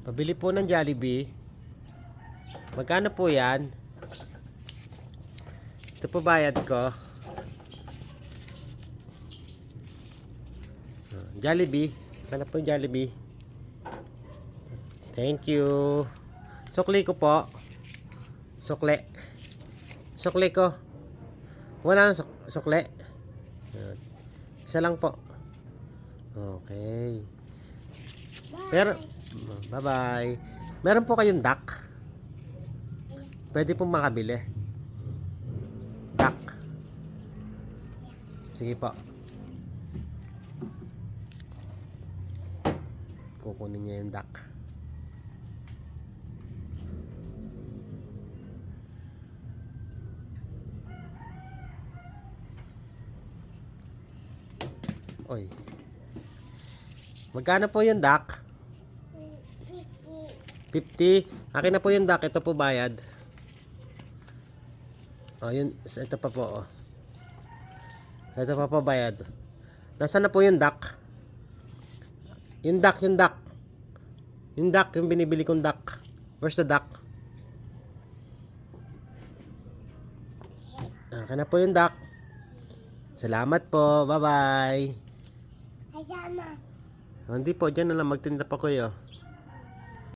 Pabili po ng Jollibee. Magkano po yan? Ito po bayad ko. Jollibee. Magkano po yung Jollibee? Thank you. Sukli ko po. Sukli. Sukli ko. Wala na sukli. Isa lang po. Okay. Pero, bye-bye. Meron po kayong duck? Pwede pong makabili. Duck. Sige po. Kukunin niya yung duck. Oy. Magkano po yung duck? 50. Akin na po yung duck. Ito po bayad. Oh, yun. Ito pa po. Oh. Ito pa po bayad. Nasaan na po yung duck? Yung duck, yung duck. Yung duck, yung binibili kong duck. Where's the duck? Akin na po yung duck. Salamat po. Bye-bye. Kasama. Hindi po, dyan na lang magtinda pa kayo.